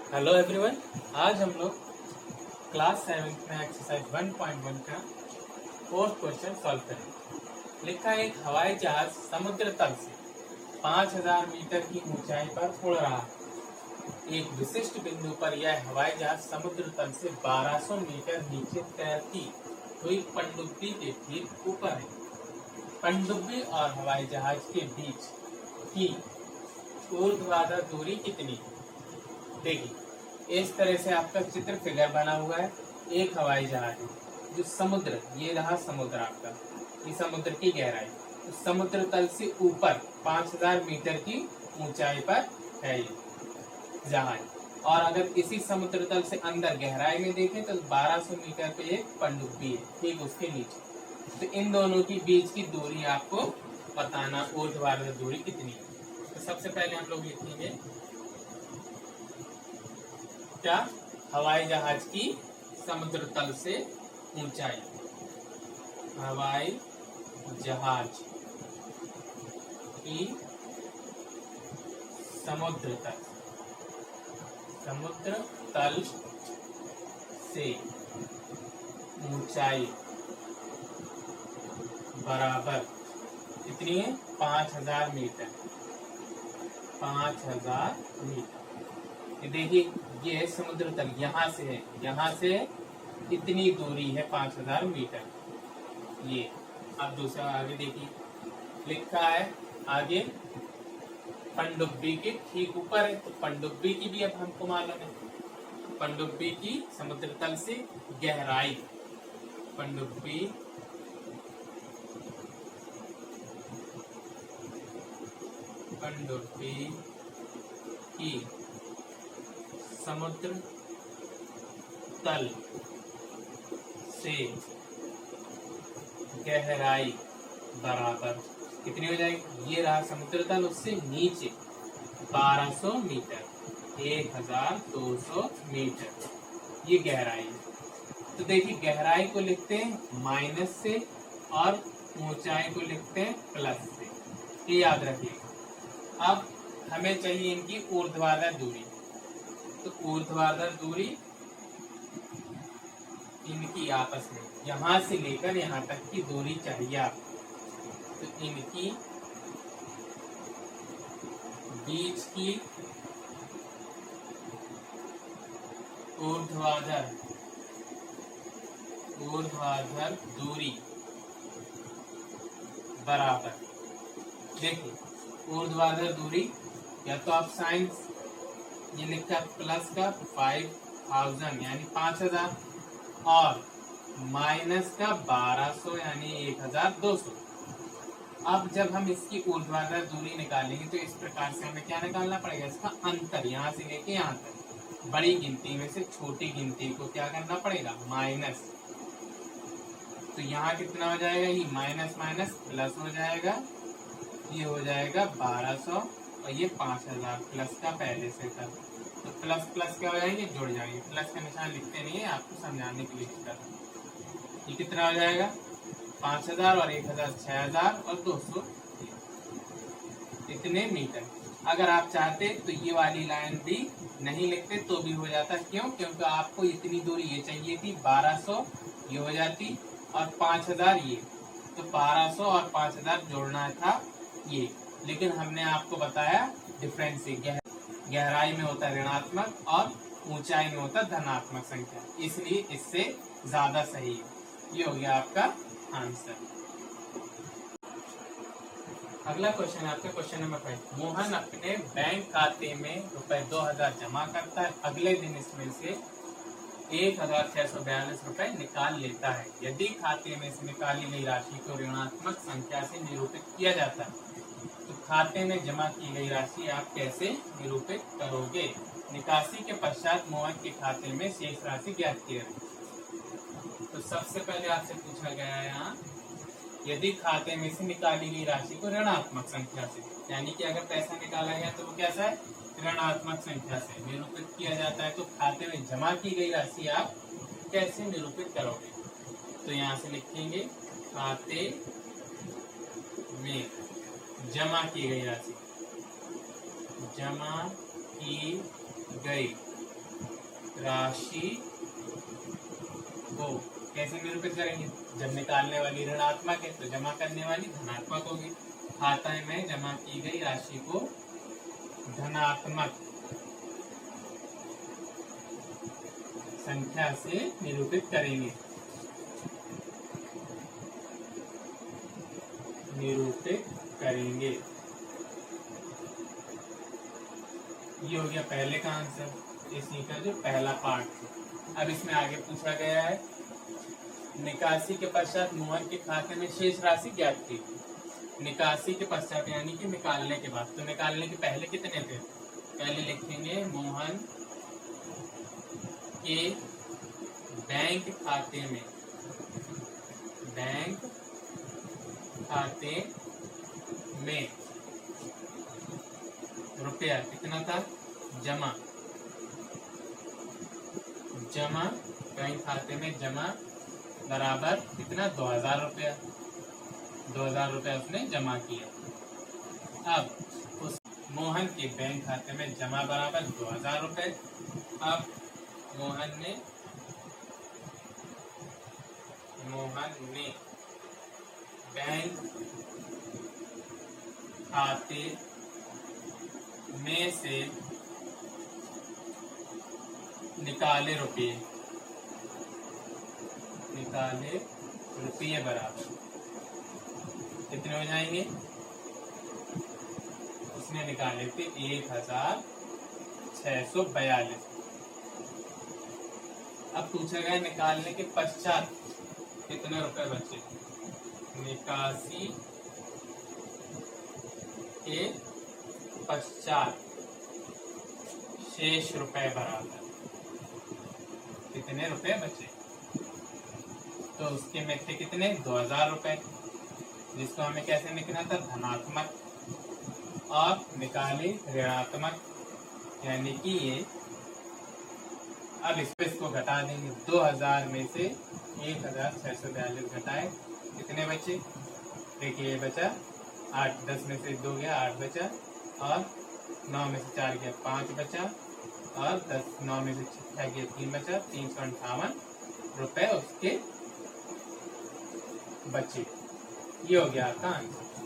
Hello everyone. आज हम लोग क्लास 7 में एक्सरसाइज 1.1 का फोर्थ क्वेश्चन सॉल्व करेंगे। लिखा है, एक हवाई जहाज समुद्र तल से 5000 मीटर की ऊंचाई पर उड़ रहा है। एक विशिष्ट बिंदु पर यह हवाई जहाज समुद्र तल से 1200 मीटर नीचे तैरती हुई पनडुब्बी के ठीक ऊपर है। पनडुब्बी और हवाई जहाज के बीच की ऊर्ध्वाधर दूरी कितनी है? देखिए, इस तरह से आपका चित्र फिगर बना हुआ है। एक हवाई जहाज है जो समुद्र, ये रहा समुद्र आपका, ये समुद्र की गहराई, तो समुद्र तल से ऊपर 5000 मीटर की ऊंचाई पर है ये जहाज। और अगर इसी समुद्र तल से अंदर गहराई में देखें तो 1200 मीटर पे एक पनडुब्बी है, ठीक उसके नीचे। तो इन दोनों की बीच की दूरी आपको बताना, ऊर्ध्वाधर दूरी कितनी है। तो सबसे पहले हम लोग लिखेंगे क्या, हवाई जहाज की समुद्र तल से ऊंचाई। हवाई जहाज की समुद्र तल से ऊंचाई बराबर कितनी है? 5000 मीटर। 5000 मीटर। देखिए, ये है समुद्र तल, यहाँ से है, यहाँ से इतनी दूरी है 5000 मीटर। ये अब दूसरा आगे देखिए, लिखा है आगे पनडुब्बी के ठीक ऊपर है। तो पनडुब्बी की भी अब हमको मालूम है, पनडुब्बी की समुद्र तल से गहराई, पनडुब्बी की समुद्र तल से गहराई बराबर कितनी हो जाएगी? ये रहा समुद्र तल, उससे नीचे 1200 मीटर, 1200 मीटर ये गहराई है। तो देखिए, गहराई को लिखते हैं माइनस से और ऊंचाई को लिखते हैं प्लस से, ये याद रखिएगा। अब हमें चाहिए इनकी ऊर्ध्वाधर दूरी। तो ऊर्ध्वाधर दूरी इनकी आपस में, यहां से लेकर यहां तक की दूरी चाहिए आपको। तो इनकी बीच की ऊर्ध्वाधर दूरी बराबर, देखिए ऊर्ध्वाधर दूरी, या तो आप साइंस ये लिखा प्लस का 5000 यानी 5000 और माइनस का 1200 यानी 1200। अब जब हम इसकी ऊर्ध्वाधर दूरी निकालेंगे तो इस प्रकार से हमें क्या निकालना पड़ेगा? इसका अंतर, यहाँ से लेके यहाँ तक, बड़ी गिनती में से छोटी गिनती को क्या करना पड़ेगा? माइनस। तो यहाँ कितना हो जाएगा? ये माइनस माइनस प्लस हो जाएगा, ये हो जाएगा 1200 और ये 5000 प्लस का पहले से था। तो प्लस प्लस क्या हो जाएंगे? जुड़ जाएंगे। प्लस का निशान लिखते नहीं है, आपको समझाने के लिए लिखता था। ये कितना हो जाएगा? 5000 और 1000, 6000 और 200 इतने मीटर। अगर आप चाहते तो ये वाली लाइन भी नहीं लिखते तो भी हो जाता। क्यों? क्योंकि आपको इतनी दूरी ये चाहिए थी, 1200 ये हो जाती और 5000 ये, तो 1200 और 5000 जोड़ना था ये। लेकिन हमने आपको बताया डिफरेंस से, गहराई में होता ऋणात्मक और ऊंचाई में होता धनात्मक संख्या, इसलिए इससे ज्यादा सही है। ये हो गया आपका आंसर। अगला क्वेश्चन है आपका क्वेश्चन नंबर 5। मोहन अपने बैंक खाते में रुपए 2000 जमा करता है, अगले दिन इसमें से 1642 रुपए निकाल लेता है। यदि खाते में से निकाली गई राशि को ऋणात्मक संख्या से निरूपित किया जाता है तो खाते में जमा की गई राशि आप कैसे निरूपित करोगे? निकासी के पश्चात मोहन के खाते में शेष राशि ज्ञात कीजिए। तो सबसे पहले आपसे पूछा गया है यहाँ, यदि खाते में से निकाली गई राशि को ऋणात्मक संख्या से, यानी कि अगर पैसा निकाला गया तो वो कैसा है? ऋणात्मक संख्या से निरूपित किया जाता है। तो खाते में जमा की गई राशि आप कैसे निरूपित करोगे? तो यहाँ से लिखेंगे खाते में जमा की गई राशि, जमा की गई राशि को कैसे निरूपित करेंगे? जब निकालने वाली ऋणात्मक है तो जमा करने वाली धनात्मक होगी। खाते में जमा की गई राशि को धनात्मक संख्या से निरूपित करेंगे। ये हो गया पहले का आंसर, इसी का जो पहला पार्ट था। अब इसमें आगे पूछा गया है निकासी के पश्चात मोहन के खाते में शेष राशि ज्ञात की। निकासी के पश्चात यानी कि निकालने के बाद, तो निकालने के पहले कितने थे? पहले लिखेंगे मोहन के बैंक खाते में रुपया कितना था? जमा बैंक खाते में जमा बराबर कितना? 2000 रुपया। 2000 रुपया उसने जमा किया। अब उस मोहन के बैंक खाते में जमा बराबर 2000 रुपये। अब मोहन ने बैंक खाते में से निकाले रुपये बराबर कितने हो जाएंगे? उसने निकाले थे 1642। अब पूछा गया निकालने के पश्चात कितने रुपए बचे? निकासी के पश्चात शेष रुपए बराबर कितने रुपए बचे? तो उसके में थे कितने? 2000 रुपए, जिसको हमें कैसे निकालना था? धनात्मक, और निकाले ऋणात्मक, यानी कि ये। अब इसको घटा देंगे। 2000 में से 1642 घटाए, कितने बचे? देखिए ये बचा 8, 10 में से 2 गया 8 बचा, और 9 में से 4 गया 5 बचा, और 9 में से 6 गया 3 बचा। 358 रुपए उसके बचे। ये हो गया आपका आंसर।